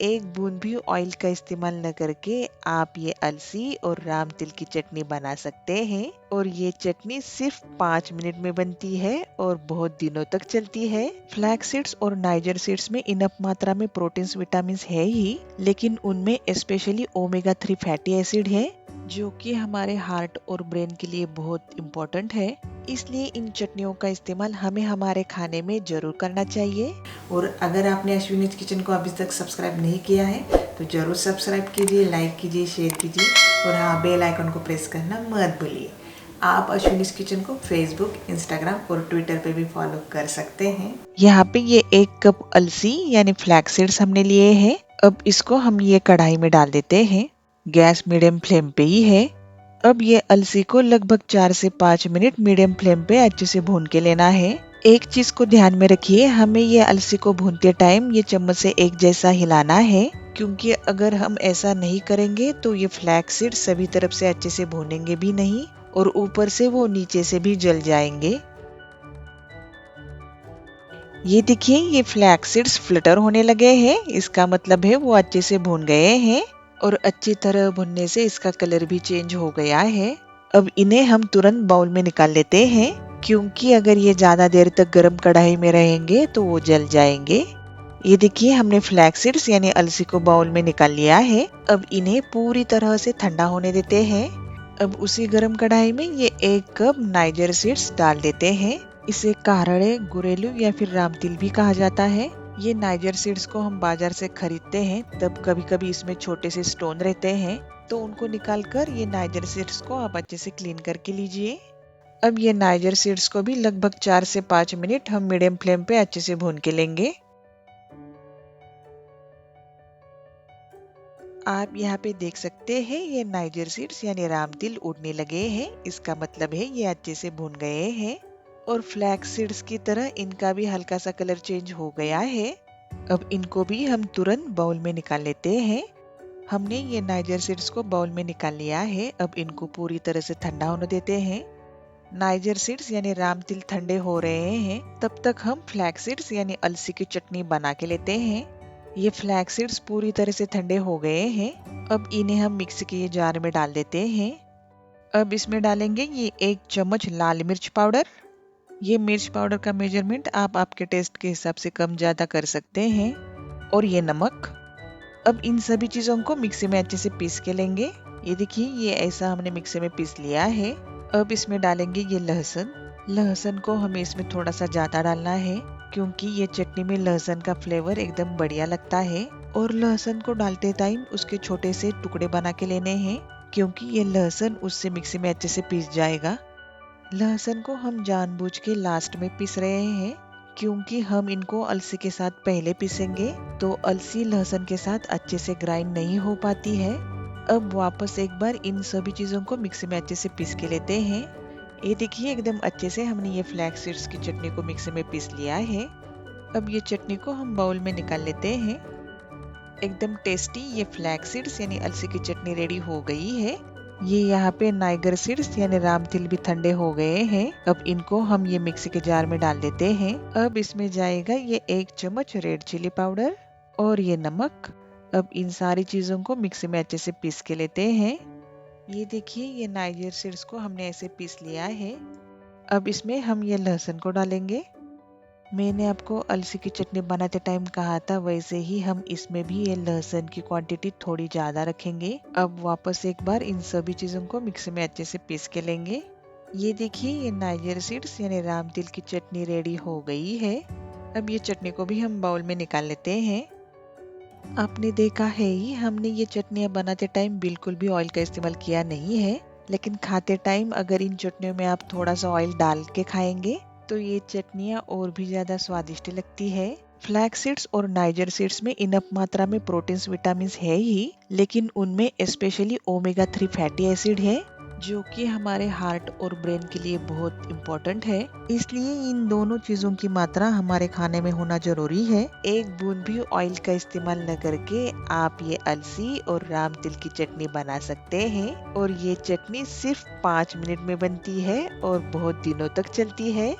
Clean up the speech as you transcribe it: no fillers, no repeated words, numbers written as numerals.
एक बूंद भी ऑयल का इस्तेमाल न करके आप ये अलसी और राम तिल की चटनी बना सकते हैं। और ये चटनी सिर्फ 5 मिनट में बनती है और बहुत दिनों तक चलती है। फ्लैक्स सीड्स और नाइजर सीड्स में इनफ मात्रा में प्रोटीन्स विटामिन है ही, लेकिन उनमें स्पेशली ओमेगा 3 फैटी एसिड है जो कि हमारे हार्ट और ब्रेन के लिए बहुत इम्पोर्टेंट है। इसलिए इन चटनियों का इस्तेमाल हमें हमारे खाने में जरूर करना चाहिए। और अगर आपने अश्विनीज किचन को अभी तक सब्सक्राइब नहीं किया है तो जरूर सब्सक्राइब कीजिए, लाइक कीजिए, शेयर कीजिए और हाँ, बेल आइकन को प्रेस करना मत भूलिए। आप अश्विनीज किचन को फेसबुक, इंस्टाग्राम और ट्विटर पे भी फॉलो कर सकते हैं। यहाँ पे ये 1 कप अलसी यानी फ्लैक्स सीड्स हमने लिए हैं। अब इसको हम ये कढ़ाई में डाल देते हैं। गैस मीडियम फ्लेम पे ही है। अब ये अलसी को लगभग 4 से 5 मिनट मीडियम फ्लेम पे अच्छे से भून के लेना है। एक चीज को ध्यान में रखिए, हमें ये अलसी को भूनते टाइम ये चम्मच से एक जैसा हिलाना है, क्योंकि अगर हम ऐसा नहीं करेंगे तो ये फ्लैक्स सीड सभी तरफ से अच्छे से भूनेंगे भी नहीं और ऊपर से वो नीचे से भी जल जाएंगे। ये देखिए, ये फ्लैक्स सीड्स फ्लटर होने लगे हैं, इसका मतलब है वो अच्छे से भून गए हैं और अच्छी तरह भुनने से इसका कलर भी चेंज हो गया है। अब इन्हें हम तुरंत बाउल में निकाल लेते हैं, क्योंकि अगर ये ज्यादा देर तक गर्म कढ़ाई में रहेंगे तो वो जल जाएंगे। ये देखिए, हमने फ्लैक्स सीड्स यानी अलसी को बाउल में निकाल लिया है। अब इन्हें पूरी तरह से ठंडा होने देते हैं। अब उसी गर्म कढ़ाई में ये 1 कप नाइजर सीड्स डाल देते हैं। इसे कारड़े, गुरेलू या फिर रामतिल भी कहा जाता है। ये नाइजर सीड्स को हम बाजार से खरीदते हैं, तब कभी कभी इसमें छोटे से स्टोन रहते हैं, तो उनको निकालकर ये नाइजर सीड्स को आप अच्छे से क्लीन करके लीजिए। अब ये नाइजर सीड्स को भी लगभग 4 से 5 मिनट हम मीडियम फ्लेम पे अच्छे से भून के लेंगे। आप यहाँ पे देख सकते हैं ये नाइजर सीड्स यानी रामतिल उड़ने लगे हैं, इसका मतलब है ये अच्छे से भून गए हैं। और फ्लैक्स सीड्स की तरह इनका भी हल्का सा कलर चेंज हो गया है। अब इनको भी हम तुरंत बाउल में निकाल लेते हैं। हमने ये नाइजर सीड्स को बाउल में निकाल लिया है। अब इनको पूरी तरह से ठंडा होने देते हैं। नाइजर सीड्स यानी रामतिल ठंडे हो रहे हैं, तब तक हम फ्लैक्स सीड्स यानी अलसी की चटनी बना के लेते हैं। ये फ्लैक्स सीड्स पूरी तरह से ठंडे हो गए हैं। अब इन्हें हम मिक्सी के जार में डाल देते हैं। अब इसमें डालेंगे ये 1 चम्मच लाल मिर्च पाउडर। ये मिर्च पाउडर का मेजरमेंट आप आपके टेस्ट के हिसाब से कम ज्यादा कर सकते हैं। और ये नमक। अब इन सभी चीजों को मिक्सी में अच्छे से पीस के लेंगे। ये देखिए, ये ऐसा हमने मिक्सी में पीस लिया है। अब इसमें डालेंगे ये लहसुन। लहसुन को हमें इसमें थोड़ा सा ज्यादा डालना है, क्योंकि ये चटनी में लहसुन का फ्लेवर एकदम बढ़िया लगता है। और लहसुन को डालते टाइम उसके छोटे से टुकड़े बना के लेने हैं, क्योंकि ये लहसुन उससे मिक्सी में अच्छे से पीस जाएगा। लहसुन को हम जानबूझ के लास्ट में पीस रहे हैं, क्योंकि हम इनको अलसी के साथ पहले पीसेंगे तो अलसी लहसुन के साथ अच्छे से ग्राइंड नहीं हो पाती है। अब वापस एक बार इन सभी चीजों को मिक्सी में अच्छे से पीस के लेते हैं। ये देखिए, एकदम अच्छे से हमने ये फ्लैक्स सीड्स की चटनी को मिक्सी में पीस लिया है। अब ये चटनी को हम बाउल में निकाल लेते हैं। एकदम टेस्टी ये फ्लैक्स सीड्स यानी अलसी की चटनी रेडी हो गई है। ये यहाँ पे नाइजर सीड्स यानी रामतिल भी ठंडे हो गए हैं। अब इनको हम ये मिक्सी के जार में डाल देते हैं। अब इसमें जाएगा ये 1 चम्मच रेड चिली पाउडर और ये नमक। अब इन सारी चीजों को मिक्सी में अच्छे से पीस के लेते हैं। ये देखिए, ये नाइजर सीड्स को हमने ऐसे पीस लिया है। अब इसमें हम ये लहसुन को डालेंगे। मैंने आपको अलसी की चटनी बनाते टाइम कहा था, वैसे ही हम इसमें भी ये लहसुन की क्वांटिटी थोड़ी ज्यादा रखेंगे। अब वापस एक बार इन सभी चीजों को मिक्सी में अच्छे से पीस के लेंगे। ये देखिए, ये नाइजर सीड्स यानी रामतिल की चटनी रेडी हो गई है। अब ये चटनी को भी हम बाउल में निकाल लेते हैं। आपने देखा है ही, हमने ये चटनियाँ बनाते टाइम बिल्कुल भी ऑयल का इस्तेमाल किया नहीं है, लेकिन खाते टाइम अगर इन चटनियों में आप थोड़ा सा ऑयल डाल के खाएंगे तो ये चटनियाँ और भी ज्यादा स्वादिष्ट लगती है। फ्लैक्स सीड्स और नाइजर सीड्स में इनफ मात्रा में प्रोटीन्स विटामिन है ही, लेकिन उनमें स्पेशली ओमेगा 3 फैटी एसिड है, जो कि हमारे हार्ट और ब्रेन के लिए बहुत इम्पोर्टेंट है। इसलिए इन दोनों चीजों की मात्रा हमारे खाने में होना जरूरी है। एक बूंद भी ऑयल का इस्तेमाल न करके आप ये अलसी और रामतिल की चटनी बना सकते हैं। और ये चटनी सिर्फ 5 मिनट में बनती है और बहुत दिनों तक चलती है।